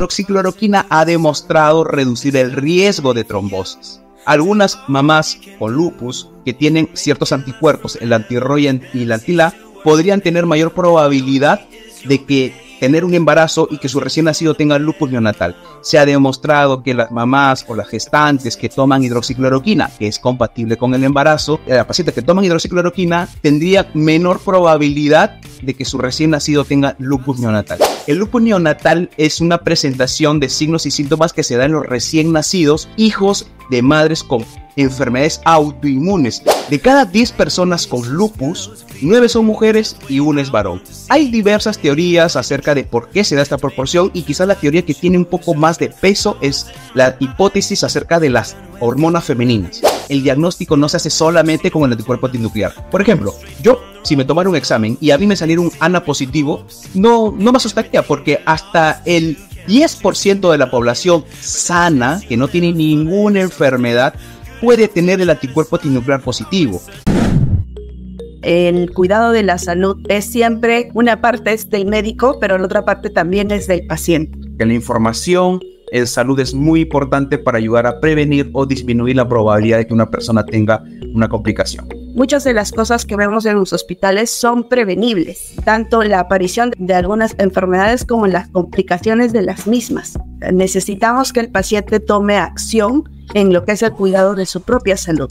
hidroxicloroquina ha demostrado reducir el riesgo de trombosis. Algunas mamás con lupus que tienen ciertos anticuerpos, el anti-ROY y el anti-LA, podrían tener mayor probabilidad de que tener un embarazo y que su recién nacido tenga lupus neonatal. Se ha demostrado que las mamás o las gestantes que toman hidroxicloroquina, que es compatible con el embarazo, la paciente que toman hidroxicloroquina tendría menor probabilidad de que su recién nacido tenga lupus neonatal. El lupus neonatal es una presentación de signos y síntomas que se dan en los recién nacidos, hijos de madres con enfermedades autoinmunes. De cada 10 personas con lupus, 9 son mujeres y 1 es varón. Hay diversas teorías acerca de por qué se da esta proporción y quizás la teoría que tiene un poco más de peso es la hipótesis acerca de las hormonas femeninas. El diagnóstico no se hace solamente con el anticuerpo antinuclear. Por ejemplo, yo, si me tomara un examen y a mí me saliera un ANA positivo, no me asustaría porque hasta el 10% de la población sana, que no tiene ninguna enfermedad, puede tener el anticuerpo antinuclear positivo. El cuidado de la salud es siempre, una parte es del médico, pero la otra parte también es del paciente. Que la información en salud es muy importante para ayudar a prevenir o disminuir la probabilidad de que una persona tenga una complicación. Muchas de las cosas que vemos en los hospitales son prevenibles, tanto la aparición de algunas enfermedades como las complicaciones de las mismas. Necesitamos que el paciente tome acción en lo que es el cuidado de su propia salud.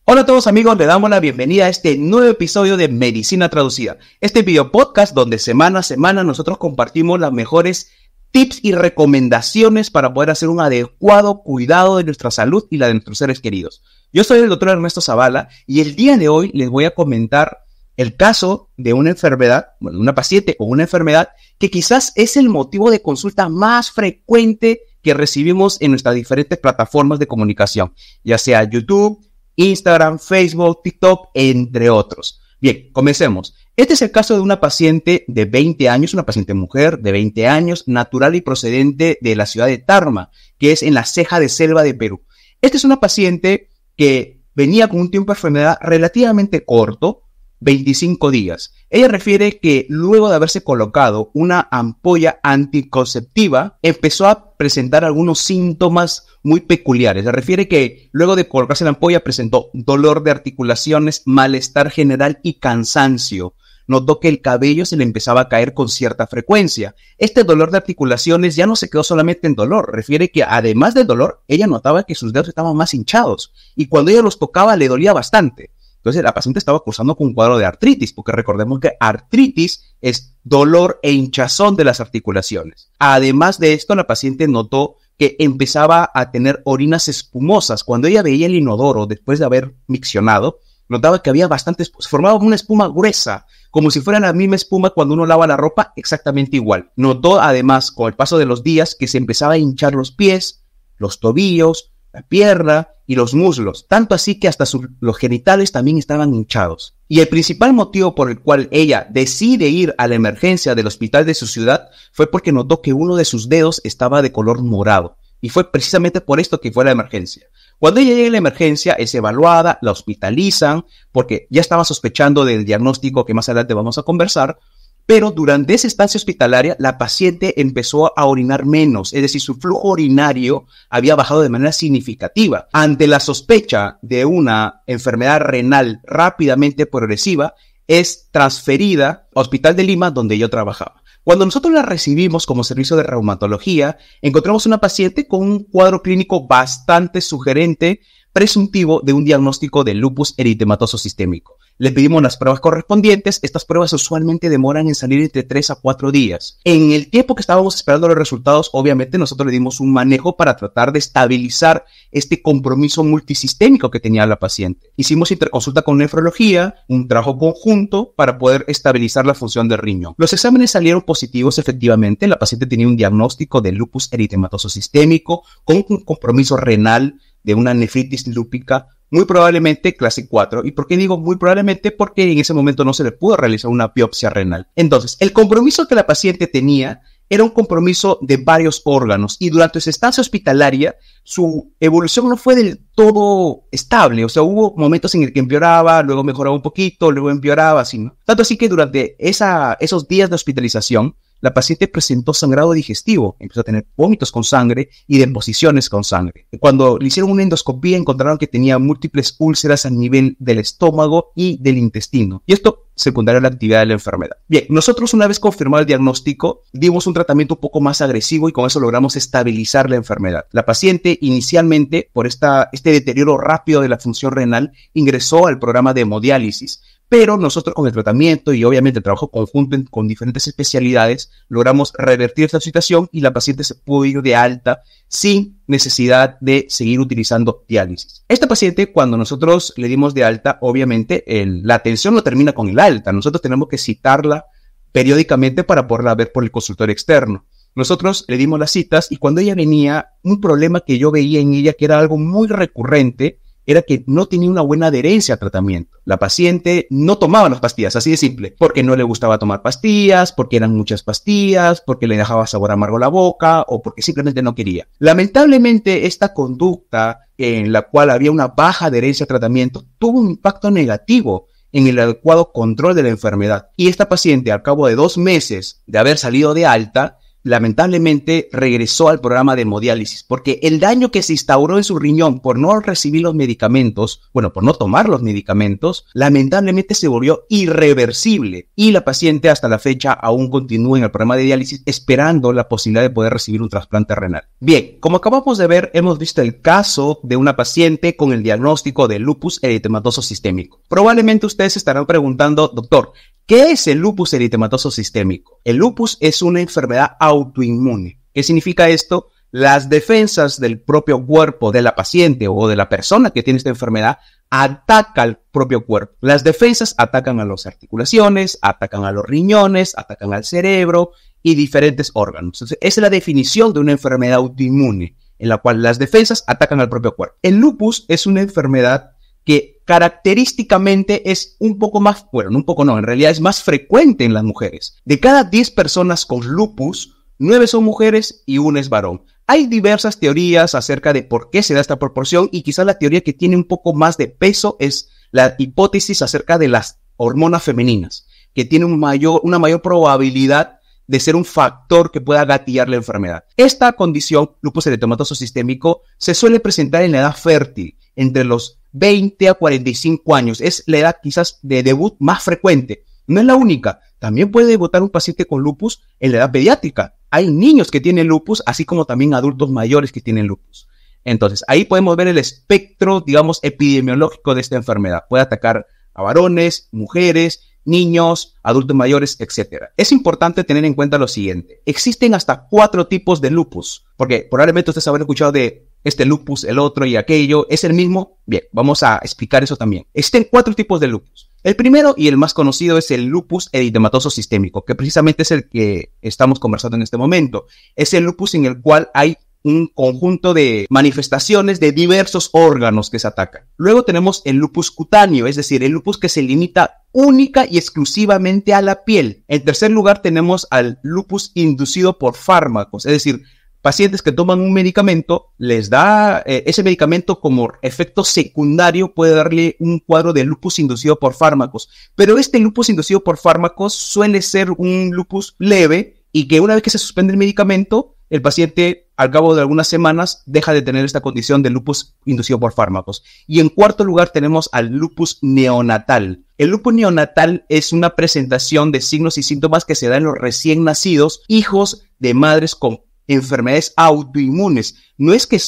Hola a todos amigos, le damos la bienvenida a este nuevo episodio de Medicina Traducida, este video podcast donde semana a semana nosotros compartimos las mejores tips y recomendaciones para poder hacer un adecuado cuidado de nuestra salud y la de nuestros seres queridos. Yo soy el doctor Ernesto Zavala y el día de hoy les voy a comentar el caso de una enfermedad, bueno, de una paciente con una enfermedad que quizás es el motivo de consulta más frecuente que recibimos en nuestras diferentes plataformas de comunicación, ya sea YouTube, Instagram, Facebook, TikTok, entre otros. Bien, comencemos. Este es el caso de una paciente de 20 años, una paciente mujer de 20 años, natural y procedente de la ciudad de Tarma, que es en la ceja de selva de Perú. Esta es una paciente que venía con un tiempo de enfermedad relativamente corto, 25 días. Ella refiere que luego de haberse colocado una ampolla anticonceptiva, empezó a presentar algunos síntomas muy peculiares. Se refiere que luego de colocarse la ampolla presentó dolor de articulaciones, malestar general y cansancio. Notó que el cabello se le empezaba a caer con cierta frecuencia. Este dolor de articulaciones ya no se quedó solamente en dolor. Refiere que además del dolor, ella notaba que sus dedos estaban más hinchados y cuando ella los tocaba le dolía bastante. Entonces la paciente estaba cursando con un cuadro de artritis, porque recordemos que artritis es dolor e hinchazón de las articulaciones. Además de esto, la paciente notó que empezaba a tener orinas espumosas. Cuando ella veía el inodoro después de haber miccionado, notaba que había bastante, se formaba una espuma gruesa, como si fuera la misma espuma cuando uno lava la ropa, exactamente igual. Notó además, con el paso de los días, que se empezaba a hinchar los pies, los tobillos, la pierna y los muslos, tanto así que hasta los genitales también estaban hinchados. Y el principal motivo por el cual ella decide ir a la emergencia del hospital de su ciudad fue porque notó que uno de sus dedos estaba de color morado. Y fue precisamente por esto que fue a la emergencia. Cuando ella llega a la emergencia, es evaluada, la hospitalizan, porque ya estaba sospechando del diagnóstico que más adelante vamos a conversar. Pero durante esa estancia hospitalaria, la paciente empezó a orinar menos, es decir, su flujo urinario había bajado de manera significativa. Ante la sospecha de una enfermedad renal rápidamente progresiva, es transferida al Hospital de Lima, donde yo trabajaba. Cuando nosotros la recibimos como servicio de reumatología, encontramos una paciente con un cuadro clínico bastante sugerente, presuntivo de un diagnóstico de lupus eritematoso sistémico. Le pedimos las pruebas correspondientes. Estas pruebas usualmente demoran en salir entre 3 a 4 días. En el tiempo que estábamos esperando los resultados, obviamente nosotros le dimos un manejo para tratar de estabilizar este compromiso multisistémico que tenía la paciente. Hicimos interconsulta con nefrología, un trabajo conjunto para poder estabilizar la función del riñón. Los exámenes salieron positivos efectivamente. La paciente tenía un diagnóstico de lupus eritematoso sistémico con un compromiso renal de una nefritis lúpica, muy probablemente clase 4. ¿Y por qué digo muy probablemente? Porque en ese momento no se le pudo realizar una biopsia renal. Entonces, el compromiso que la paciente tenía era un compromiso de varios órganos y durante su estancia hospitalaria su evolución no fue del todo estable. O sea, hubo momentos en el que empeoraba, luego mejoraba un poquito, luego empeoraba, así, ¿no? Tanto así que durante esos días de hospitalización, la paciente presentó sangrado digestivo, empezó a tener vómitos con sangre y deposiciones con sangre. Cuando le hicieron una endoscopía encontraron que tenía múltiples úlceras a nivel del estómago y del intestino. Y esto secundario a la actividad de la enfermedad. Bien, nosotros una vez confirmado el diagnóstico, dimos un tratamiento un poco más agresivo y con eso logramos estabilizar la enfermedad. La paciente inicialmente, por este deterioro rápido de la función renal, ingresó al programa de hemodiálisis. Pero nosotros con el tratamiento y obviamente el trabajo conjunto con diferentes especialidades logramos revertir esta situación y la paciente se pudo ir de alta sin necesidad de seguir utilizando diálisis. Esta paciente, cuando nosotros le dimos de alta, obviamente la atención no termina con el alta. Nosotros tenemos que citarla periódicamente para poderla ver por el consultorio externo. Nosotros le dimos las citas y cuando ella venía, un problema que yo veía en ella que era algo muy recurrente era que no tenía una buena adherencia al tratamiento. La paciente no tomaba las pastillas, así de simple, porque no le gustaba tomar pastillas, porque eran muchas pastillas, porque le dejaba sabor amargo la boca o porque simplemente no quería. Lamentablemente, esta conducta en la cual había una baja adherencia al tratamiento tuvo un impacto negativo en el adecuado control de la enfermedad. Y esta paciente, al cabo de 2 meses de haber salido de alta, lamentablemente regresó al programa de hemodiálisis porque el daño que se instauró en su riñón por no recibir los medicamentos, por no tomar los medicamentos, lamentablemente se volvió irreversible y la paciente hasta la fecha aún continúa en el programa de diálisis esperando la posibilidad de poder recibir un trasplante renal. Bien, como acabamos de ver, hemos visto el caso de una paciente con el diagnóstico de lupus eritematoso sistémico. Probablemente ustedes se estarán preguntando, doctor, ¿qué es el lupus eritematoso sistémico? El lupus es una enfermedad autoinmune. ¿Qué significa esto? Las defensas del propio cuerpo de la paciente o de la persona que tiene esta enfermedad atacan al propio cuerpo. Las defensas atacan a las articulaciones, atacan a los riñones, atacan al cerebro y diferentes órganos. Entonces, esa es la definición de una enfermedad autoinmune, en la cual las defensas atacan al propio cuerpo. El lupus es una enfermedad que característicamente es un poco más, en realidad es más frecuente en las mujeres. De cada 10 personas con lupus, 9 son mujeres y 1 es varón. Hay diversas teorías acerca de por qué se da esta proporción y quizás la teoría que tiene un poco más de peso es la hipótesis acerca de las hormonas femeninas, que tiene una mayor probabilidad de ser un factor que pueda gatillar la enfermedad. Esta condición, lupus eritematoso sistémico, se suele presentar en la edad fértil, entre los 20 a 45 años. Es la edad quizás de debut más frecuente. No es la única. También puede debutar un paciente con lupus en la edad pediátrica. Hay niños que tienen lupus, así como también adultos mayores que tienen lupus. Entonces, ahí podemos ver el espectro, epidemiológico de esta enfermedad. Puede atacar a varones, mujeres, niños, adultos mayores, etc. Es importante tener en cuenta lo siguiente. Existen hasta 4 tipos de lupus, porque probablemente ustedes habrán escuchado de este lupus, el otro y aquello. ¿Es el mismo? Bien, vamos a explicar eso también. Existen 4 tipos de lupus. El primero y el más conocido es el lupus eritematoso sistémico, que precisamente es el que estamos conversando en este momento. Es el lupus en el cual hay un conjunto de manifestaciones de diversos órganos que se atacan. Luego tenemos el lupus cutáneo, es decir, el lupus que se limita única y exclusivamente a la piel. En tercer lugar tenemos al lupus inducido por fármacos, es decir, pacientes que toman un medicamento, les da ese medicamento como efecto secundario, puede darle un cuadro de lupus inducido por fármacos. Pero este lupus inducido por fármacos suele ser un lupus leve y que una vez que se suspende el medicamento, el paciente al cabo de algunas semanas deja de tener esta condición de lupus inducido por fármacos. Y en cuarto lugar tenemos al lupus neonatal. El lupus neonatal es una presentación de signos y síntomas que se dan en los recién nacidos, hijos de madres con enfermedades autoinmunes. No es que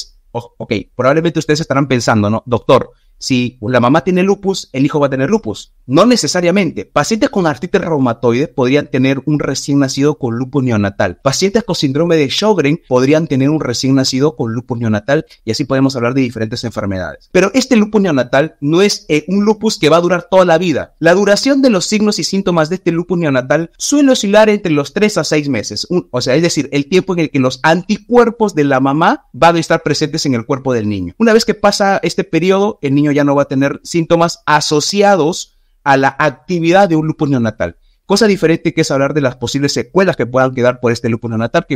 probablemente ustedes estarán pensando, ¿no? Doctor, si la mamá tiene lupus, el hijo va a tener lupus. No necesariamente. Pacientes con artritis reumatoide podrían tener un recién nacido con lupus neonatal. Pacientes con síndrome de Sjögren podrían tener un recién nacido con lupus neonatal y así podemos hablar de diferentes enfermedades. Pero este lupus neonatal no es un lupus que va a durar toda la vida. La duración de los signos y síntomas de este lupus neonatal suele oscilar entre los 3 a 6 meses. Es decir, el tiempo en el que los anticuerpos de la mamá van a estar presentes en el cuerpo del niño. Una vez que pasa este periodo, el niño ya no va a tener síntomas asociados a la actividad de un lupus neonatal. Cosa diferente que es hablar de las posibles secuelas que puedan quedar por este lupus neonatal, que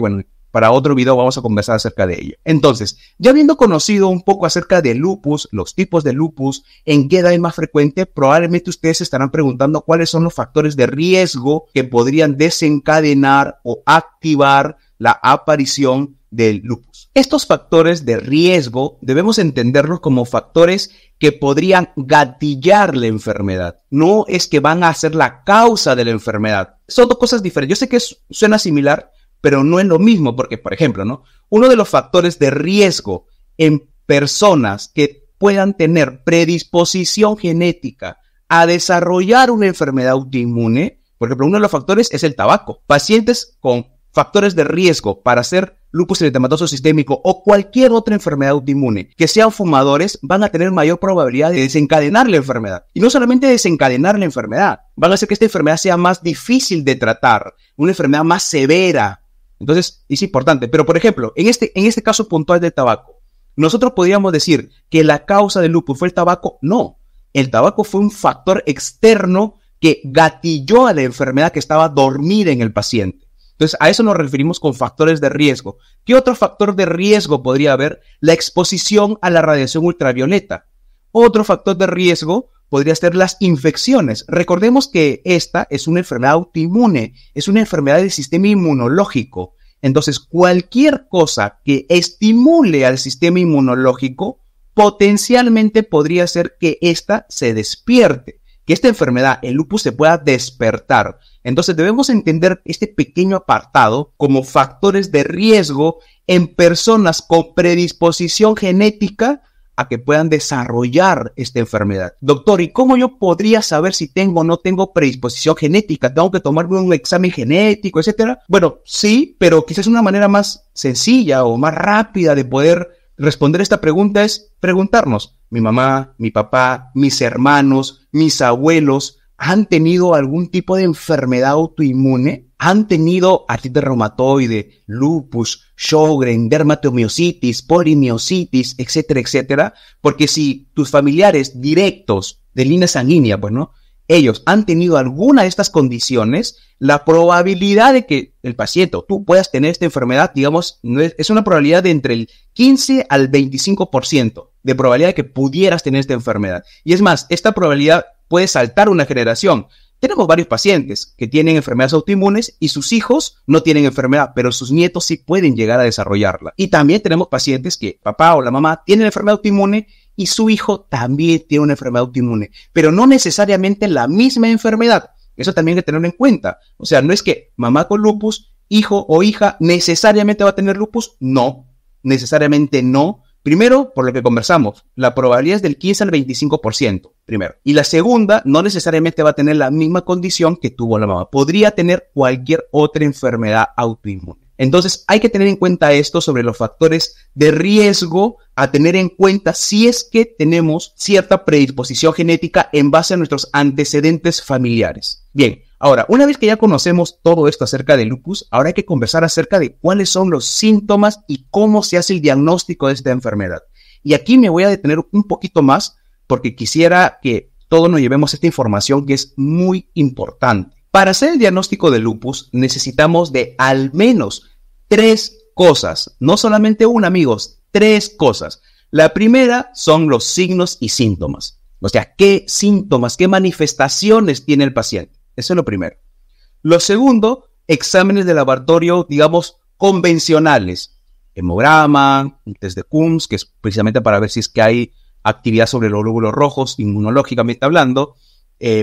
para otro video vamos a conversar acerca de ello. Entonces, ya habiendo conocido un poco acerca del lupus, los tipos de lupus, en qué edad es más frecuente, probablemente ustedes se estarán preguntando cuáles son los factores de riesgo que podrían desencadenar o activar la aparición del lupus. Estos factores de riesgo debemos entenderlos como factores que podrían gatillar la enfermedad. No es que van a ser la causa de la enfermedad. Son dos cosas diferentes. Yo sé que suena similar, pero no es lo mismo porque, por ejemplo, ¿no? Uno de los factores de riesgo en personas que puedan tener predisposición genética a desarrollar una enfermedad autoinmune, por ejemplo, uno de los factores es el tabaco. Pacientes con factores de riesgo para hacer lupus eritematoso sistémico o cualquier otra enfermedad autoinmune que sean fumadores van a tener mayor probabilidad de desencadenar la enfermedad. Y no solamente desencadenar la enfermedad, van a hacer que esta enfermedad sea más difícil de tratar, una enfermedad más severa. Entonces, es importante. Pero, por ejemplo, en este caso puntual del tabaco, ¿nosotros podríamos decir que la causa del lupus fue el tabaco? No. El tabaco fue un factor externo que gatilló a la enfermedad que estaba dormida en el paciente. Entonces, a eso nos referimos con factores de riesgo. ¿Qué otro factor de riesgo podría haber? La exposición a la radiación ultravioleta. Otro factor de riesgo podría ser las infecciones. Recordemos que esta es una enfermedad autoinmune, es una enfermedad del sistema inmunológico. Entonces, cualquier cosa que estimule al sistema inmunológico potencialmente podría hacer que ésta se despierte, que esta enfermedad, el lupus, se pueda despertar. Entonces debemos entender este pequeño apartado como factores de riesgo en personas con predisposición genética a que puedan desarrollar esta enfermedad. Doctor, ¿y cómo yo podría saber si tengo o no tengo predisposición genética? ¿Tengo que tomarme un examen genético, etcétera? Bueno, sí, pero quizás una manera más sencilla o más rápida de poder responder esta pregunta es preguntarnos, ¿mi mamá, mi papá, mis hermanos, mis abuelos han tenido algún tipo de enfermedad autoinmune? ¿Han tenido artritis reumatoide, lupus, Sjögren, dermatomiositis, polimiositis, etcétera, etcétera? Porque si tus familiares directos de línea sanguínea, pues no, ellos han tenido alguna de estas condiciones, la probabilidad de que el paciente o tú puedas tener esta enfermedad, digamos, es una probabilidad de entre el 15 al 25% de probabilidad de que pudieras tener esta enfermedad. Y es más, esta probabilidad puede saltar una generación. Tenemos varios pacientes que tienen enfermedades autoinmunes y sus hijos no tienen enfermedad, pero sus nietos sí pueden llegar a desarrollarla. Y también tenemos pacientes que papá o la mamá tienen enfermedad autoinmune y su hijo también tiene una enfermedad autoinmune, pero no necesariamente la misma enfermedad. Eso también hay que tenerlo en cuenta. O sea, no es que mamá con lupus, hijo o hija necesariamente va a tener lupus. No, necesariamente no. Primero, por lo que conversamos, la probabilidad es del 15 al 25%, primero. Y la segunda, no necesariamente va a tener la misma condición que tuvo la mamá. Podría tener cualquier otra enfermedad autoinmune. Entonces, hay que tener en cuenta esto sobre los factores de riesgo a tener en cuenta si es que tenemos cierta predisposición genética en base a nuestros antecedentes familiares. Bien, ahora, una vez que ya conocemos todo esto acerca del lupus, ahora hay que conversar acerca de cuáles son los síntomas y cómo se hace el diagnóstico de esta enfermedad. Y aquí me voy a detener un poquito más porque quisiera que todos nos llevemos esta información que es muy importante. Para hacer el diagnóstico de lupus necesitamos de al menos 3 cosas, no solamente una, amigos, 3 cosas. La primera son los signos y síntomas. O sea, qué síntomas, qué manifestaciones tiene el paciente. Eso es lo primero. Lo segundo, exámenes de laboratorio, digamos, convencionales. Hemograma, un test de Coombs, que es precisamente para ver si es que hay actividad sobre los glóbulos rojos, inmunológicamente hablando,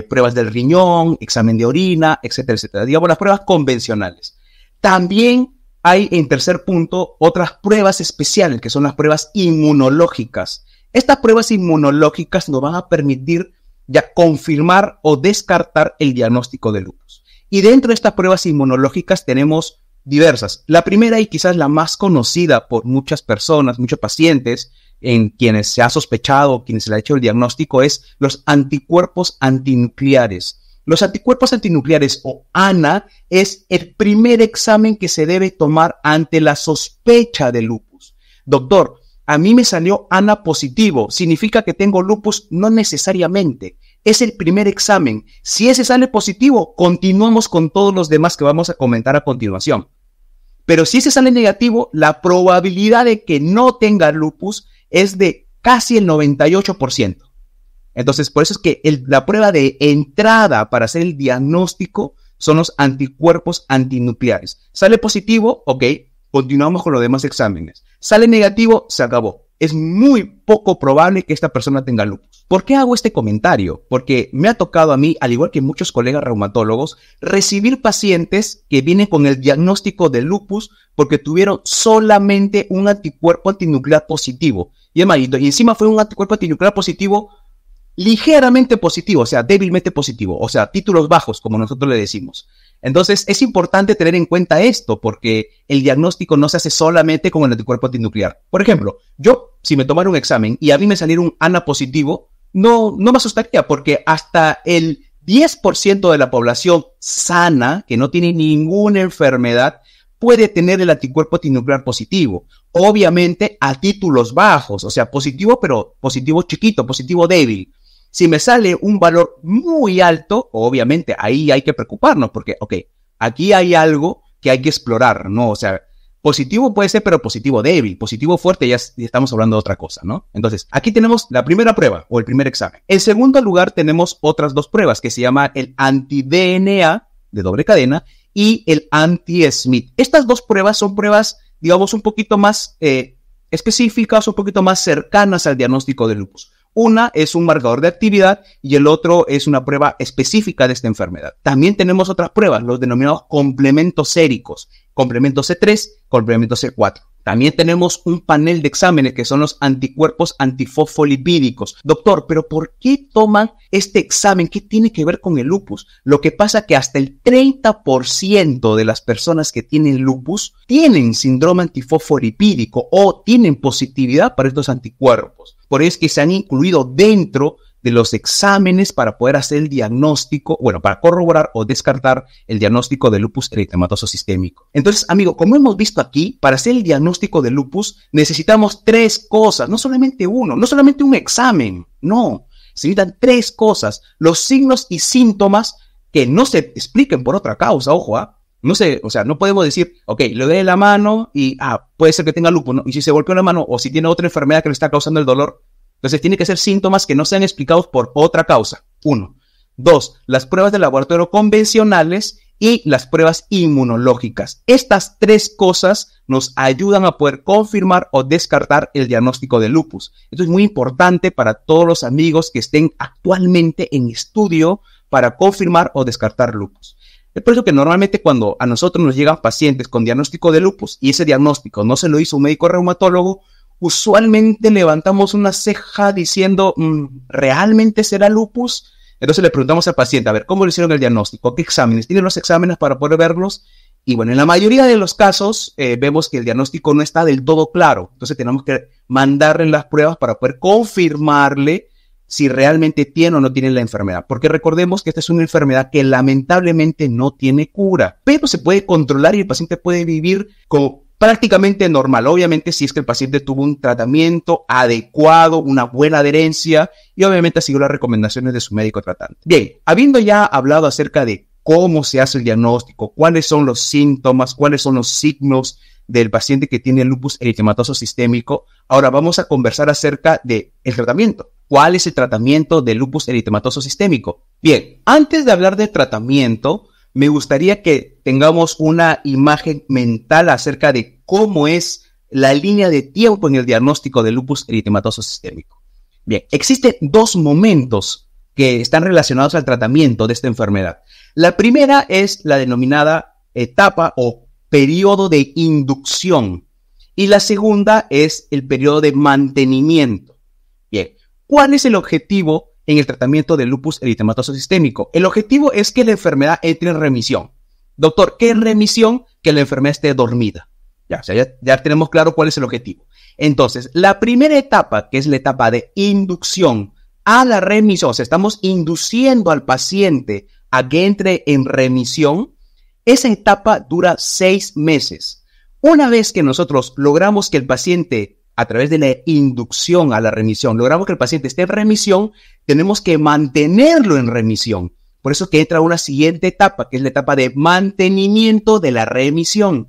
pruebas del riñón, examen de orina, etcétera, etcétera. Digamos, las pruebas convencionales. También hay, en tercer punto, otras pruebas especiales, que son las pruebas inmunológicas. Estas pruebas inmunológicas nos van a permitir ya confirmar o descartar el diagnóstico de lupus. Y dentro de estas pruebas inmunológicas tenemos diversas. La primera y quizás la más conocida por muchas personas, muchos pacientes, en quienes se ha sospechado, quienes se le ha hecho el diagnóstico, es los anticuerpos antinucleares. Los anticuerpos antinucleares o ANA es el primer examen que se debe tomar ante la sospecha de lupus. Doctor, a mí me salió ANA positivo, ¿significa que tengo lupus? No necesariamente. Es el primer examen. Si ese sale positivo, continuamos con todos los demás que vamos a comentar a continuación. Pero si ese sale negativo, la probabilidad de que no tenga lupus es de casi el 98%. Entonces, por eso es que la prueba de entrada para hacer el diagnóstico son los anticuerpos antinucleares. Sale positivo, ok, continuamos con los demás exámenes. Sale negativo, se acabó. Es muy poco probable que esta persona tenga lupus. ¿Por qué hago este comentario? Porque me ha tocado a mí, al igual que muchos colegas reumatólogos, recibir pacientes que vienen con el diagnóstico de lupus porque tuvieron solamente un anticuerpo antinuclear positivo. Y encima fue un anticuerpo antinuclear positivo ligeramente positivo, o sea, débilmente positivo, o sea, títulos bajos, como nosotros le decimos. Entonces, es importante tener en cuenta esto, porque el diagnóstico no se hace solamente con el anticuerpo antinuclear. Por ejemplo, yo, si me tomara un examen y a mí me saliera un ANA positivo, no me asustaría, porque hasta el 10% de la población sana, que no tiene ninguna enfermedad, puede tener el anticuerpo antinuclear positivo. Obviamente a títulos bajos, o sea, positivo, pero positivo chiquito, positivo débil. Si me sale un valor muy alto, obviamente ahí hay que preocuparnos porque, ok, aquí hay algo que hay que explorar, ¿no? O sea, positivo puede ser, pero positivo débil. Positivo fuerte ya estamos hablando de otra cosa, ¿no? Entonces, aquí tenemos la primera prueba o el primer examen. En segundo lugar, tenemos otras dos pruebas que se llama el anti-DNA de doble cadena y el anti-Smith. Estas dos pruebas son pruebas, digamos, un poquito más específicas, un poquito más cercanas al diagnóstico de lupus. Una es un marcador de actividad y el otro es una prueba específica de esta enfermedad. También tenemos otras pruebas, los denominados complementos séricos, complemento C3, complemento C4. También tenemos un panel de exámenes que son los anticuerpos antifosfolipídicos. Doctor, ¿pero por qué toman este examen? ¿Qué tiene que ver con el lupus? Lo que pasa es que hasta el 30% de las personas que tienen lupus tienen síndrome antifosfolipídico o tienen positividad para estos anticuerpos. Por eso es que se han incluido dentro de los exámenes para poder hacer el diagnóstico, para corroborar o descartar el diagnóstico de lupus eritematoso sistémico. Entonces, amigo, como hemos visto aquí, para hacer el diagnóstico de lupus necesitamos 3 cosas, no solamente uno, no solamente un examen, no, se necesitan 3 cosas, los signos y síntomas que no se expliquen por otra causa, ojo, no sé, o sea, no podemos decir, ok, le duele la mano y, puede ser que tenga lupus, ¿no? Y si se golpeó la mano o si tiene otra enfermedad que le está causando el dolor, entonces tiene que ser síntomas que no sean explicados por otra causa. 1. 2. Las pruebas de laboratorio convencionales y las pruebas inmunológicas. Estas 3 cosas nos ayudan a poder confirmar o descartar el diagnóstico de lupus. Esto es muy importante para todos los amigos que estén actualmente en estudio para confirmar o descartar lupus. Es por eso que normalmente cuando a nosotros nos llegan pacientes con diagnóstico de lupus y ese diagnóstico no se lo hizo un médico reumatólogo, usualmente levantamos una ceja diciendo, ¿realmente será lupus? Entonces le preguntamos al paciente, a ver, ¿cómo le hicieron el diagnóstico? ¿Qué exámenes? ¿Tienen los exámenes para poder verlos? Y en la mayoría de los casos vemos que el diagnóstico no está del todo claro. Entonces tenemos que mandarle las pruebas para poder confirmarle si realmente tiene o no tiene la enfermedad. Porque recordemos que esta es una enfermedad que lamentablemente no tiene cura, pero se puede controlar y el paciente puede vivir como prácticamente normal, obviamente si es que el paciente tuvo un tratamiento adecuado, una buena adherencia y obviamente siguió las recomendaciones de su médico tratante. Bien, habiendo ya hablado acerca de cómo se hace el diagnóstico, cuáles son los síntomas, cuáles son los signos del paciente que tiene lupus eritematoso sistémico, ahora vamos a conversar acerca del tratamiento. ¿Cuál es el tratamiento del lupus eritematoso sistémico? Bien, antes de hablar de tratamiento, me gustaría que tengamos una imagen mental acerca de cómo es la línea de tiempo en el diagnóstico de lupus eritematoso sistémico. Bien, existen 2 momentos que están relacionados al tratamiento de esta enfermedad. La primera es la denominada etapa o periodo de inducción y la segunda es el periodo de mantenimiento. Bien, ¿cuál es el objetivo en el tratamiento del lupus eritematoso sistémico? El objetivo es que la enfermedad entre en remisión. Doctor, ¿qué es remisión? Que la enfermedad esté dormida. Ya tenemos claro cuál es el objetivo. Entonces, la primera etapa, que es la etapa de inducción a la remisión, o sea, estamos induciendo al paciente a que entre en remisión, esa etapa dura 6 meses. Una vez que nosotros logramos que el paciente, a través de la inducción a la remisión, logramos que el paciente esté en remisión, tenemos que mantenerlo en remisión. Por eso que entra una siguiente etapa, que es la etapa de mantenimiento de la remisión.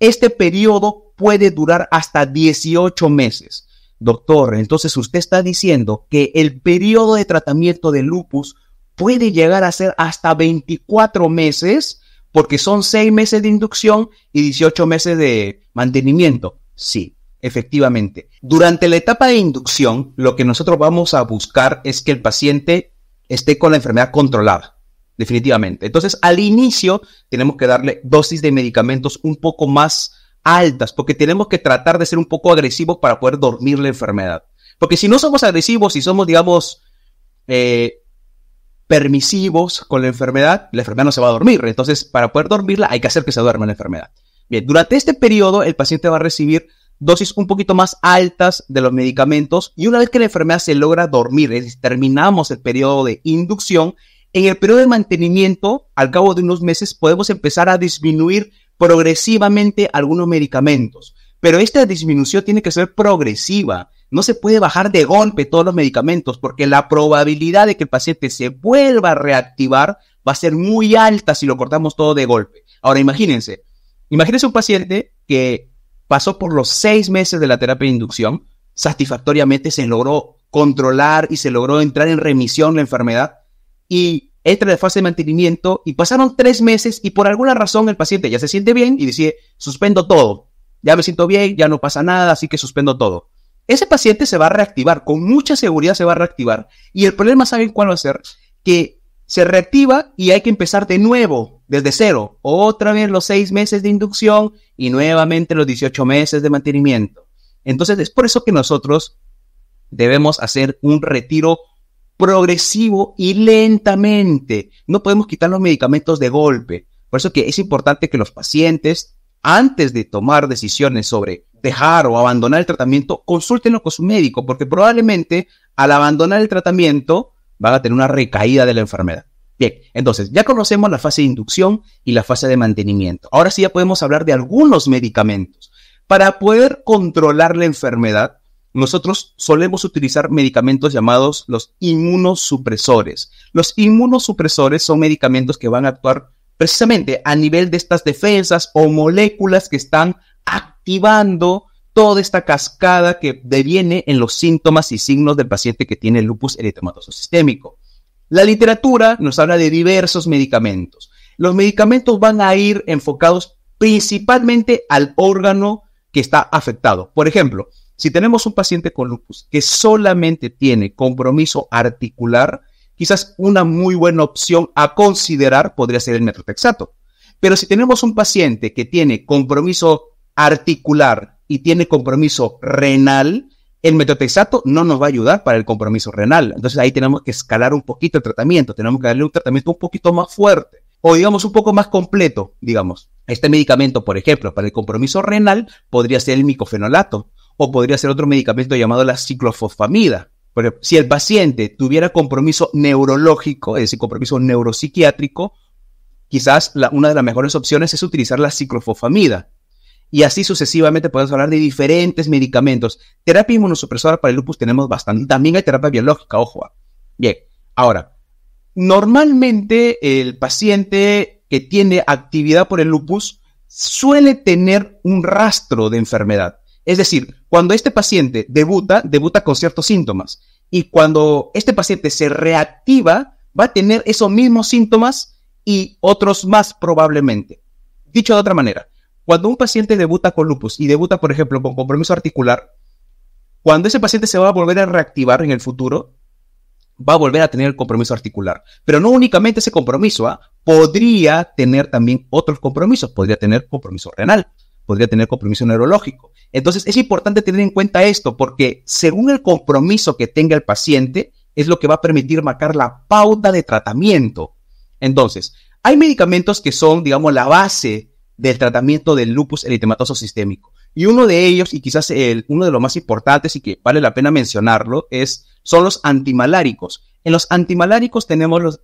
este periodo puede durar hasta 18 meses. Doctor, entonces usted está diciendo que el periodo de tratamiento de lupus puede llegar a ser hasta 24 meses, porque son 6 meses de inducción y 18 meses de mantenimiento. Sí, efectivamente. Durante la etapa de inducción, lo que nosotros vamos a buscar es que el paciente esté con la enfermedad controlada, definitivamente. Entonces, al inicio, tenemos que darle dosis de medicamentos un poco más altas, porque tenemos que tratar de ser un poco agresivos para poder dormir la enfermedad. Porque si no somos agresivos, si somos, digamos, permisivos con la enfermedad no se va a dormir. Entonces, para poder dormirla, hay que hacer que se duerma la enfermedad. Bien, durante este periodo, el paciente va a recibir dosis un poquito más altas de los medicamentos, y una vez que la enfermedad se logra dormir, es decir, terminamos el periodo de inducción, en el periodo de mantenimiento, al cabo de unos meses, podemos empezar a disminuir progresivamente algunos medicamentos. Pero esta disminución tiene que ser progresiva. No se puede bajar de golpe todos los medicamentos, porque la probabilidad de que el paciente se vuelva a reactivar va a ser muy alta si lo cortamos todo de golpe. Ahora, imagínense un paciente que pasó por los 6 meses de la terapia de inducción, satisfactoriamente se logró controlar y se logró entrar en remisión la enfermedad, y entra en la fase de mantenimiento y pasaron 3 meses y por alguna razón el paciente ya se siente bien y decide, suspendo todo, ya me siento bien, ya no pasa nada, así que suspendo todo. Ese paciente se va a reactivar, con mucha seguridad se va a reactivar, y el problema, ¿saben cuál va a ser? Que se reactiva y hay que empezar de nuevo, desde cero, otra vez los 6 meses de inducción y nuevamente los 18 meses de mantenimiento. Entonces es por eso que nosotros debemos hacer un retiro progresivo y lentamente. No podemos quitar los medicamentos de golpe. Por eso que es importante que los pacientes, antes de tomar decisiones sobre dejar o abandonar el tratamiento, consúltenlo con su médico, porque probablemente al abandonar el tratamiento van a tener una recaída de la enfermedad. Bien, entonces ya conocemos la fase de inducción y la fase de mantenimiento. Ahora sí ya podemos hablar de algunos medicamentos. Para poder controlar la enfermedad, nosotros solemos utilizar medicamentos llamados los inmunosupresores. Los inmunosupresores son medicamentos que van a actuar precisamente a nivel de estas defensas o moléculas que están activando toda esta cascada que deviene en los síntomas y signos del paciente que tiene lupus eritematoso sistémico. La literatura nos habla de diversos medicamentos. Los medicamentos van a ir enfocados principalmente al órgano que está afectado. Por ejemplo, si tenemos un paciente con lupus que solamente tiene compromiso articular, quizás una muy buena opción a considerar podría ser el metotrexato. Pero si tenemos un paciente que tiene compromiso articular y tiene compromiso renal, el metotrexato no nos va a ayudar para el compromiso renal. Entonces ahí tenemos que escalar un poquito el tratamiento, tenemos que darle un tratamiento un poquito más fuerte, o digamos un poco más completo, digamos. Este medicamento, por ejemplo, para el compromiso renal podría ser el micofenolato, o podría ser otro medicamento llamado la ciclofosfamida. Pero si el paciente tuviera compromiso neurológico, es decir, compromiso neuropsiquiátrico, quizás una de las mejores opciones es utilizar la ciclofosfamida. Y así sucesivamente podemos hablar de diferentes medicamentos. Terapia inmunosupresora para el lupus tenemos bastante. También hay terapia biológica, ojo. Bien, ahora, normalmente el paciente que tiene actividad por el lupus suele tener un rastro de enfermedad. Es decir, cuando este paciente debuta con ciertos síntomas. Y cuando este paciente se reactiva, va a tener esos mismos síntomas y otros más probablemente. Dicho de otra manera, cuando un paciente debuta con lupus y debuta, por ejemplo, con compromiso articular, cuando ese paciente se va a volver a reactivar en el futuro, va a volver a tener el compromiso articular. Pero no únicamente ese compromiso, podría tener también otros compromisos. Podría tener compromiso renal, podría tener compromiso neurológico. Entonces es importante tener en cuenta esto, porque según el compromiso que tenga el paciente, es lo que va a permitir marcar la pauta de tratamiento. Entonces, hay medicamentos que son, digamos, la base del tratamiento del lupus eritematoso sistémico. Y uno de ellos, y quizás uno de los más importantes y que vale la pena mencionarlo, son los antimaláricos. En los antimaláricos tenemos los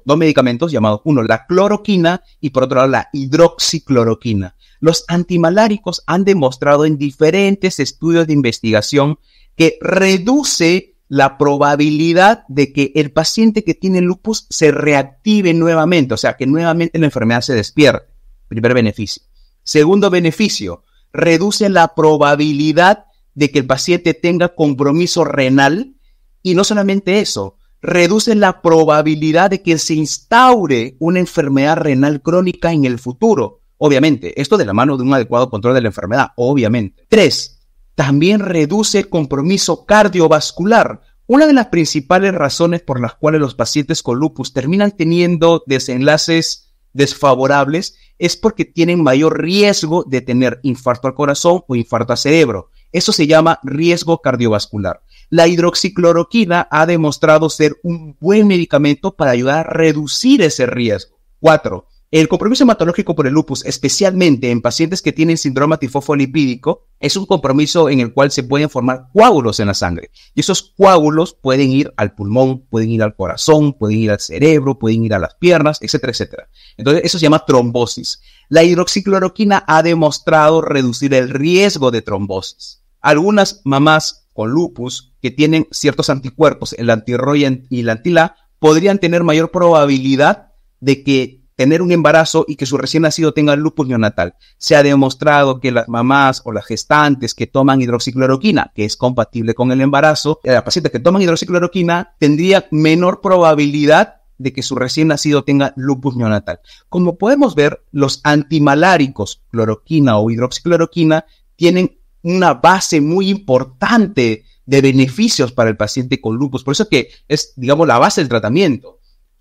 dos medicamentos llamados, uno, la cloroquina y por otro lado la hidroxicloroquina. Los antimaláricos han demostrado en diferentes estudios de investigación que reduce la probabilidad de que el paciente que tiene lupus se reactive nuevamente, o sea, que nuevamente la enfermedad se despierte. Primer beneficio. Segundo beneficio, reduce la probabilidad de que el paciente tenga compromiso renal y no solamente eso, reduce la probabilidad de que se instaure una enfermedad renal crónica en el futuro. Obviamente, esto de la mano de un adecuado control de la enfermedad, obviamente. 3. También reduce el compromiso cardiovascular. Una de las principales razones por las cuales los pacientes con lupus terminan teniendo desenlaces desfavorables es porque tienen mayor riesgo de tener infarto al corazón o infarto al cerebro. Eso se llama riesgo cardiovascular. La hidroxicloroquina ha demostrado ser un buen medicamento para ayudar a reducir ese riesgo. 4. El compromiso hematológico por el lupus, especialmente en pacientes que tienen síndrome tifosfolipídico, es un compromiso en el cual se pueden formar coágulos en la sangre. Y esos coágulos pueden ir al pulmón, pueden ir al corazón, pueden ir al cerebro, pueden ir a las piernas, etcétera, etcétera. Entonces, eso se llama trombosis. La hidroxicloroquina ha demostrado reducir el riesgo de trombosis. Algunas mamás con lupus que tienen ciertos anticuerpos, el anti-ROY y el anti-LA, podrían tener mayor probabilidad de que tener un embarazo y que su recién nacido tenga lupus neonatal. Se ha demostrado que las mamás o las gestantes que toman hidroxicloroquina, que es compatible con el embarazo, las pacientes que toman hidroxicloroquina tendría menor probabilidad de que su recién nacido tenga lupus neonatal. Como podemos ver, los antimaláricos, cloroquina o hidroxicloroquina, tienen una base muy importante de beneficios para el paciente con lupus. Por eso que es, digamos, la base del tratamiento.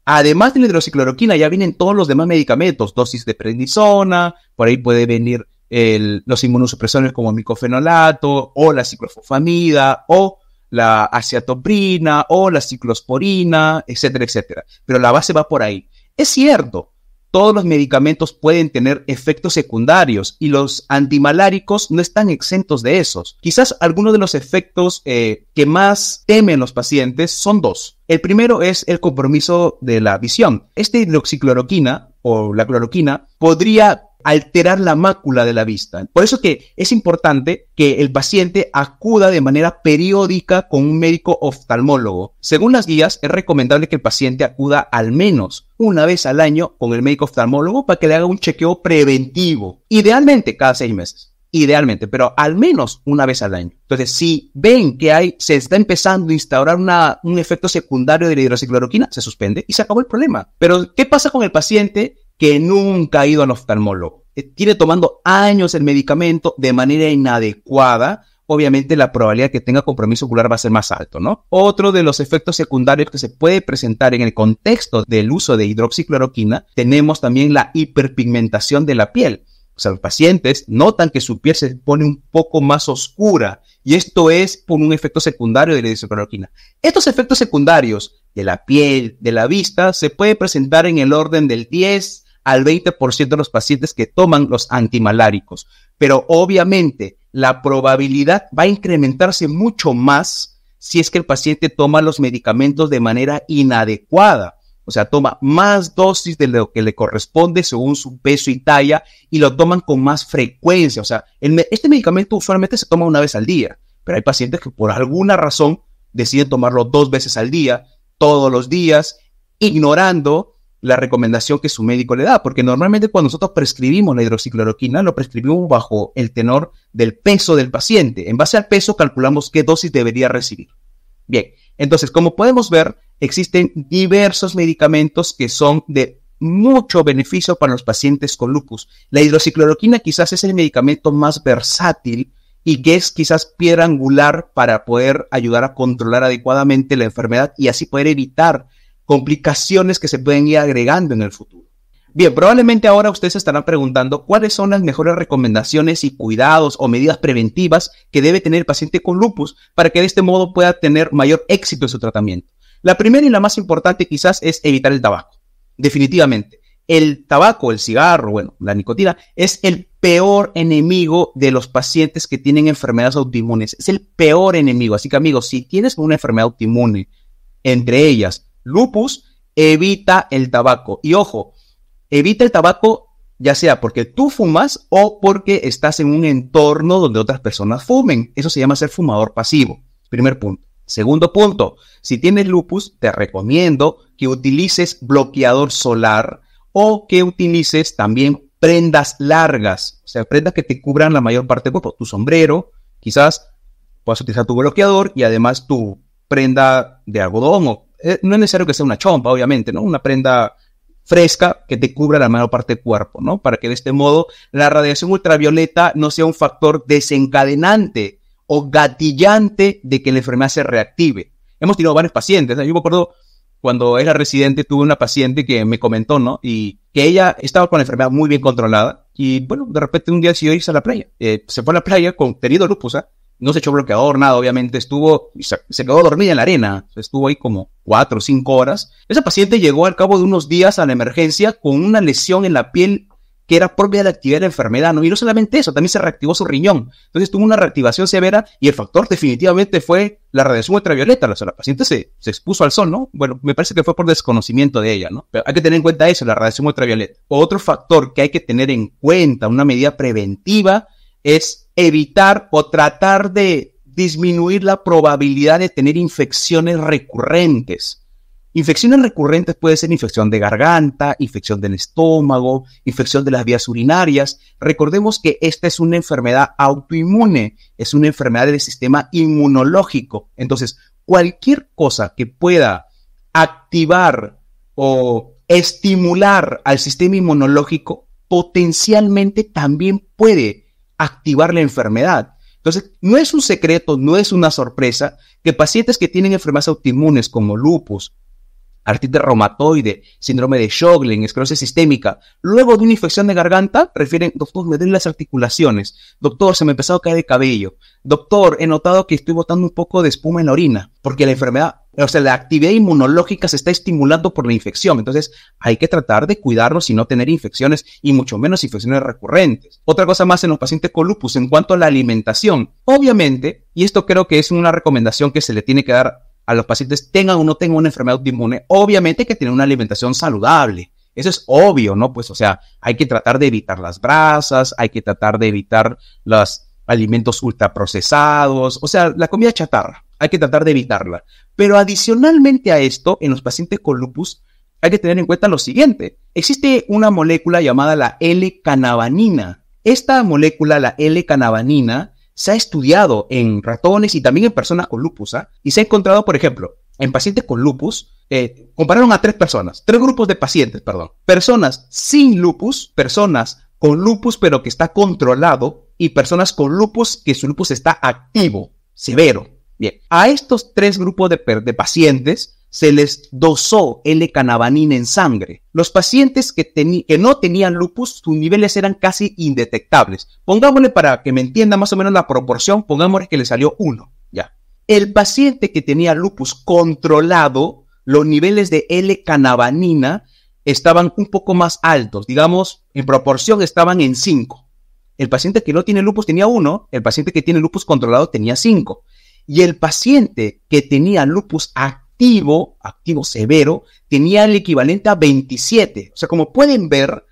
Además de la hidroxicloroquina, ya vienen todos los demás medicamentos, dosis de prednisona, por ahí puede venir los inmunosupresores como el micofenolato, o la ciclofosfamida, o la aciatoprina, o la ciclosporina, etcétera, etcétera. Pero la base va por ahí. Es cierto, todos los medicamentos pueden tener efectos secundarios y los antimaláricos no están exentos de esos. Quizás algunos de los efectos que más temen los pacientes son dos. El primero es el compromiso de la visión. Esta hidroxicloroquina o la cloroquina podría alterar la mácula de la vista. Por eso que es importante que el paciente acuda de manera periódica con un médico oftalmólogo. Según las guías, es recomendable que el paciente acuda al menos una vez al año con el médico oftalmólogo para que le haga un chequeo preventivo. Idealmente cada 6 meses. Idealmente, pero al menos una vez al año. Entonces, si ven que se está empezando a instaurar un efecto secundario de la hidroxicloroquina, se suspende y se acabó el problema. Pero, ¿qué pasa con el paciente que nunca ha ido al oftalmólogo? Tiene tomando años el medicamento de manera inadecuada. Obviamente la probabilidad de que tenga compromiso ocular va a ser más alto, ¿no? Otro de los efectos secundarios que se puede presentar en el contexto del uso de hidroxicloroquina, tenemos también la hiperpigmentación de la piel. O sea, los pacientes notan que su piel se pone un poco más oscura y esto es por un efecto secundario de la hidroxicloroquina. Estos efectos secundarios de la piel, de la vista, se puede presentar en el orden del 10 al 20% de los pacientes que toman los antimaláricos. Pero obviamente la probabilidad va a incrementarse mucho más si es que el paciente toma los medicamentos de manera inadecuada. O sea, toma más dosis de lo que le corresponde según su peso y talla y lo toman con más frecuencia. O sea, este medicamento usualmente se toma una vez al día, pero hay pacientes que por alguna razón deciden tomarlo 2 veces al día, todos los días, ignorando la recomendación que su médico le da, porque normalmente cuando nosotros prescribimos la hidroxicloroquina, lo prescribimos bajo el tenor del peso del paciente. En base al peso calculamos qué dosis debería recibir. Bien, entonces, como podemos ver, existen diversos medicamentos que son de mucho beneficio para los pacientes con lupus. La hidroxicloroquina quizás es el medicamento más versátil y que es quizás piedra angular para poder ayudar a controlar adecuadamente la enfermedad y así poder evitar complicaciones que se pueden ir agregando en el futuro. Bien, probablemente ahora ustedes se estarán preguntando cuáles son las mejores recomendaciones y cuidados o medidas preventivas que debe tener el paciente con lupus para que de este modo pueda tener mayor éxito en su tratamiento. La primera y la más importante quizás es evitar el tabaco. Definitivamente, el tabaco, el cigarro, bueno, la nicotina es el peor enemigo de los pacientes que tienen enfermedades autoinmunes. Es el peor enemigo. Así que amigos, si tienes una enfermedad autoinmune, entre ellas lupus, evita el tabaco. Y ojo, evita el tabaco ya sea porque tú fumas o porque estás en un entorno donde otras personas fumen. Eso se llama ser fumador pasivo. Primer punto. Segundo punto, si tienes lupus, te recomiendo que utilices bloqueador solar o que utilices también prendas largas, o sea, prendas que te cubran la mayor parte del cuerpo. Tu sombrero, quizás puedas utilizar tu bloqueador y además tu prenda de algodón, o no es necesario que sea una chompa, obviamente, ¿no? Una prenda fresca que te cubra la mayor parte del cuerpo, ¿no? Para que de este modo la radiación ultravioleta no sea un factor desencadenante o gatillante de que la enfermedad se reactive. Hemos tenido varios pacientes, ¿no? Yo me acuerdo cuando era residente tuve una paciente que me comentó, ¿no? Y que ella estaba con la enfermedad muy bien controlada y, bueno, de repente un día decidió irse a la playa. Se fue a la playa con tenido lupus, no se echó bloqueador, nada, obviamente, se quedó dormida en la arena, estuvo ahí como 4 o 5 horas. Esa paciente llegó al cabo de unos días a la emergencia con una lesión en la piel que era propia de la actividad de la enfermedad, ¿no? Y no solamente eso, también se reactivó su riñón. Entonces tuvo una reactivación severa y el factor definitivamente fue la radiación ultravioleta. O sea, la paciente se expuso al sol, ¿no? Bueno, me parece que fue por desconocimiento de ella, ¿no? Pero hay que tener en cuenta eso, la radiación ultravioleta. Otro factor que hay que tener en cuenta, una medida preventiva, es evitar o tratar de disminuir la probabilidad de tener infecciones recurrentes. Infecciones recurrentes puede ser infección de garganta, infección del estómago, infección de las vías urinarias. Recordemos que esta es una enfermedad autoinmune, es una enfermedad del sistema inmunológico. Entonces, cualquier cosa que pueda activar o estimular al sistema inmunológico potencialmente también puede activar la enfermedad. Entonces, no es un secreto, no es una sorpresa que pacientes que tienen enfermedades autoinmunes como lupus, artritis reumatoide, síndrome de Sjögren, esclerosis sistémica, luego de una infección de garganta, refieren, doctor, me duelen las articulaciones, doctor, se me empezó a caer el cabello, doctor, he notado que estoy botando un poco de espuma en la orina, porque la enfermedad, o sea, la actividad inmunológica se está estimulando por la infección. Entonces, hay que tratar de cuidarnos y no tener infecciones, y mucho menos infecciones recurrentes. Otra cosa más en los pacientes con lupus, en cuanto a la alimentación. Obviamente, y esto creo que es una recomendación que se le tiene que dar a los pacientes, tengan o no tengan una enfermedad autoinmune, obviamente hay que tener una alimentación saludable. Eso es obvio, ¿no? Pues, o sea, hay que tratar de evitar las grasas, hay que tratar de evitar los alimentos ultraprocesados, o sea, la comida chatarra, hay que tratar de evitarla. Pero adicionalmente a esto, en los pacientes con lupus, hay que tener en cuenta lo siguiente. Existe una molécula llamada la L-canavanina. Esta molécula, la L-canavanina, se ha estudiado en ratones y también en personas con lupus, y se ha encontrado, por ejemplo, en pacientes con lupus, compararon a tres grupos de pacientes, personas sin lupus, personas con lupus pero que está controlado y personas con lupus que su lupus está activo, severo. Bien, a estos tres grupos de pacientes se les dosó L-canavanina en sangre. Los pacientes que no tenían lupus, sus niveles eran casi indetectables. Pongámosle, para que me entienda más o menos la proporción, pongámosle que le salió 1. Ya. El paciente que tenía lupus controlado, los niveles de L-canavanina estaban un poco más altos. Digamos, en proporción estaban en 5. El paciente que no tiene lupus tenía 1, el paciente que tiene lupus controlado tenía 5. Y el paciente que tenía lupus activo severo, tenía el equivalente a 27. O sea, como pueden ver,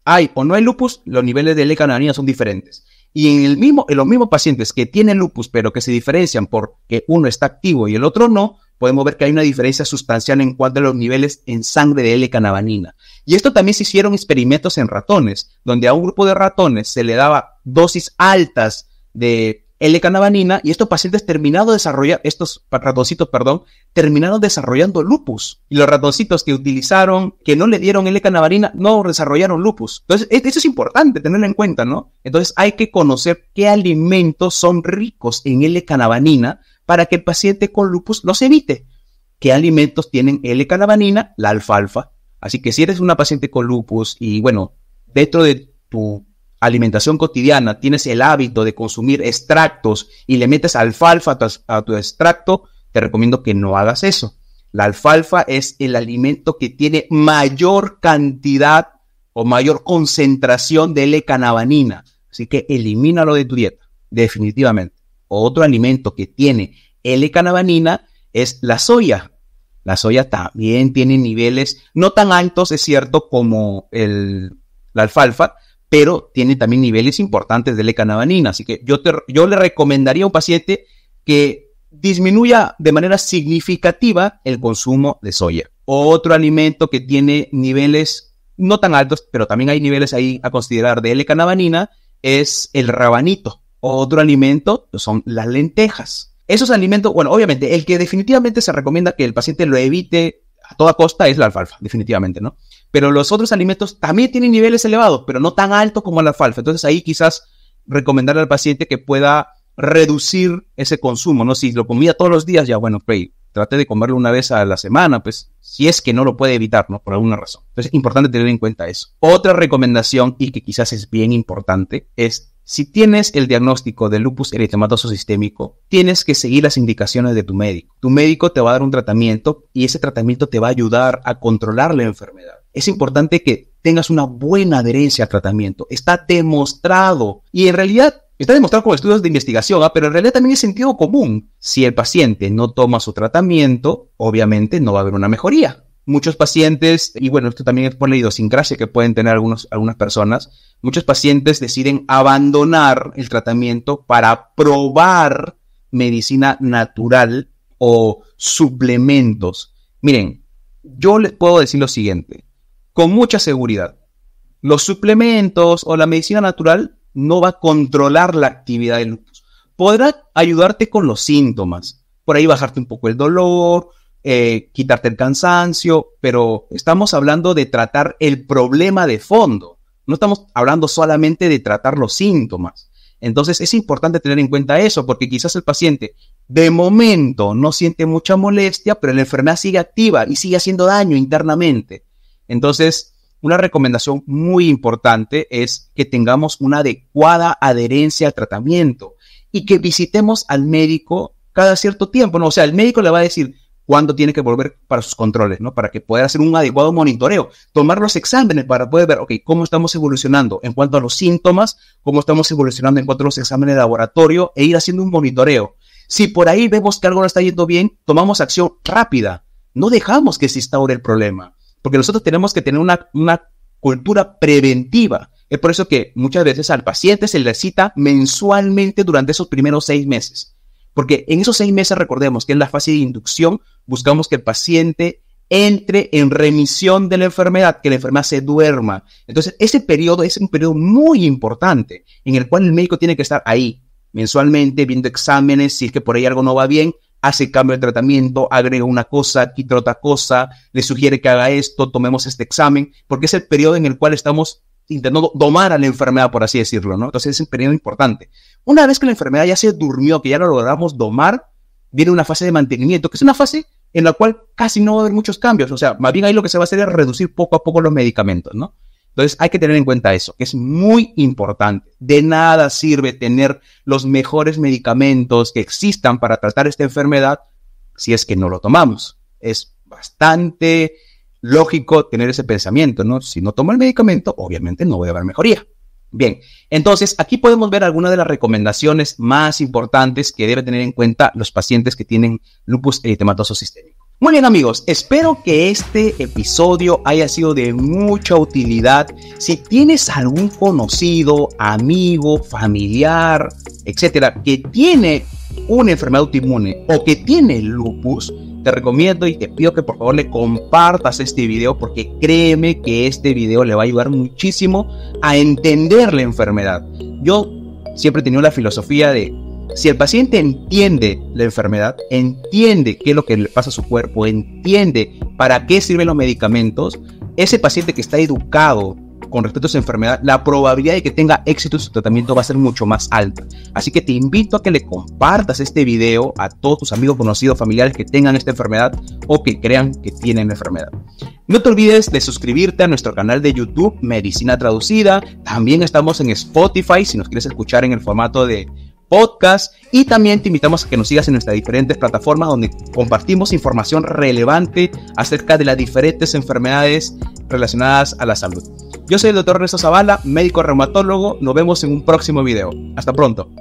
hay o no hay lupus, los niveles de L-canavanina son diferentes. Y en los mismos pacientes que tienen lupus, pero que se diferencian porque uno está activo y el otro no, podemos ver que hay una diferencia sustancial en cuanto a los niveles en sangre de L-canavanina. Y esto también se hicieron experimentos en ratones, donde a un grupo de ratones se le daba dosis altas de L-canavanina y estos pacientes terminaron desarrollando lupus. Y los ratoncitos que no le dieron L-canavanina, no desarrollaron lupus. Entonces, eso es importante tenerlo en cuenta, ¿no? Entonces, hay que conocer qué alimentos son ricos en L-canavanina para que el paciente con lupus los evite. ¿Qué alimentos tienen L-canavanina? La alfalfa. Así que si eres una paciente con lupus y, bueno, dentro de tu alimentación cotidiana tienes el hábito de consumir extractos y le metes alfalfa a tu extracto, te recomiendo que no hagas eso. La alfalfa es el alimento que tiene mayor cantidad o mayor concentración de L-canavanina, así que elimínalo de tu dieta, definitivamente. Otro alimento que tiene L-canavanina es la soya. La soya también tiene niveles no tan altos, es cierto, como la alfalfa, pero tiene también niveles importantes de L-canavanina. Así que yo le recomendaría a un paciente que disminuya de manera significativa el consumo de soya. Otro alimento que tiene niveles no tan altos, pero también hay niveles ahí a considerar de L-carnitine, es el rabanito. Otro alimento son las lentejas. Esos alimentos, bueno, obviamente, el que definitivamente se recomienda que el paciente lo evite a toda costa es la alfalfa, definitivamente, ¿no? Pero los otros alimentos también tienen niveles elevados, pero no tan altos como la alfalfa. Entonces ahí quizás recomendarle al paciente que pueda reducir ese consumo, ¿no? Si lo comía todos los días, ya bueno, trate de comerlo una vez a la semana, pues, si es que no lo puede evitar, ¿no? Por alguna razón. Entonces es importante tener en cuenta eso. Otra recomendación, y que quizás es bien importante, es si tienes el diagnóstico de lupus eritematoso sistémico, tienes que seguir las indicaciones de tu médico. Tu médico te va a dar un tratamiento y ese tratamiento te va a ayudar a controlar la enfermedad. Es importante que tengas una buena adherencia al tratamiento. Está demostrado y en realidad está demostrado con estudios de investigación, pero en realidad también es sentido común. Si el paciente no toma su tratamiento, obviamente no va a haber una mejoría. Muchos pacientes, y bueno, esto también es por la idiosincrasia que pueden tener algunas personas, muchos pacientes deciden abandonar el tratamiento para probar medicina natural o suplementos. Miren, yo les puedo decir lo siguiente, con mucha seguridad, los suplementos o la medicina natural no va a controlar la actividad del lupus. Podrá ayudarte con los síntomas, por ahí bajarte un poco el dolor, quitarte el cansancio, pero estamos hablando de tratar el problema de fondo. No estamos hablando solamente de tratar los síntomas. Entonces es importante tener en cuenta eso, porque quizás el paciente de momento no siente mucha molestia, pero la enfermedad sigue activa y sigue haciendo daño internamente. Entonces, una recomendación muy importante es que tengamos una adecuada adherencia al tratamiento y que visitemos al médico cada cierto tiempo, ¿no? O sea, el médico le va a decir cuándo tiene que volver para sus controles, ¿no? Para que pueda hacer un adecuado monitoreo, tomar los exámenes para poder ver, ok, cómo estamos evolucionando en cuanto a los síntomas, cómo estamos evolucionando en cuanto a los exámenes de laboratorio e ir haciendo un monitoreo. Si por ahí vemos que algo no está yendo bien, tomamos acción rápida. No dejamos que se instaure el problema, porque nosotros tenemos que tener una cultura preventiva. Es por eso que muchas veces al paciente se le cita mensualmente durante esos primeros 6 meses. Porque en esos 6 meses, recordemos que en la fase de inducción buscamos que el paciente entre en remisión de la enfermedad, que la enfermedad se duerma. Entonces, ese periodo es un periodo muy importante en el cual el médico tiene que estar ahí mensualmente viendo exámenes, si es que por ahí algo no va bien, hace cambio de tratamiento, agrega una cosa, quita otra cosa, le sugiere que haga esto, tomemos este examen, porque es el periodo en el cual estamos intentando domar a la enfermedad, por así decirlo, ¿no? Entonces es un periodo importante. Una vez que la enfermedad ya se durmió, que ya lo logramos domar, viene una fase de mantenimiento, que es una fase en la cual casi no va a haber muchos cambios. O sea, más bien ahí lo que se va a hacer es reducir poco a poco los medicamentos, ¿no? Entonces hay que tener en cuenta eso, que es muy importante. De nada sirve tener los mejores medicamentos que existan para tratar esta enfermedad si es que no lo tomamos. Es bastante lógico tener ese pensamiento, ¿no? Si no tomo el medicamento, obviamente no voy a haber mejoría. Bien, entonces aquí podemos ver algunas de las recomendaciones más importantes que deben tener en cuenta los pacientes que tienen lupus eritematoso sistémico. Muy bien, amigos, espero que este episodio haya sido de mucha utilidad. Si tienes algún conocido, amigo, familiar, etcétera, que tiene una enfermedad autoinmune o que tiene lupus, te recomiendo y te pido que por favor le compartas este video, porque créeme que este video le va a ayudar muchísimo a entender la enfermedad. Yo siempre he tenido la filosofía de, si el paciente entiende la enfermedad, entiende qué es lo que le pasa a su cuerpo, entiende para qué sirven los medicamentos, ese paciente que está educado con respecto a su enfermedad, la probabilidad de que tenga éxito en su tratamiento va a ser mucho más alta. Así que te invito a que le compartas este video a todos tus amigos, conocidos, familiares que tengan esta enfermedad o que crean que tienen la enfermedad. No te olvides de suscribirte a nuestro canal de YouTube, Medicina Traducida. También estamos en Spotify si nos quieres escuchar en el formato de podcast, y también te invitamos a que nos sigas en nuestras diferentes plataformas donde compartimos información relevante acerca de las diferentes enfermedades relacionadas a la salud. Yo soy el Dr. Ernesto Zavala, médico reumatólogo. Nos vemos en un próximo video. Hasta pronto.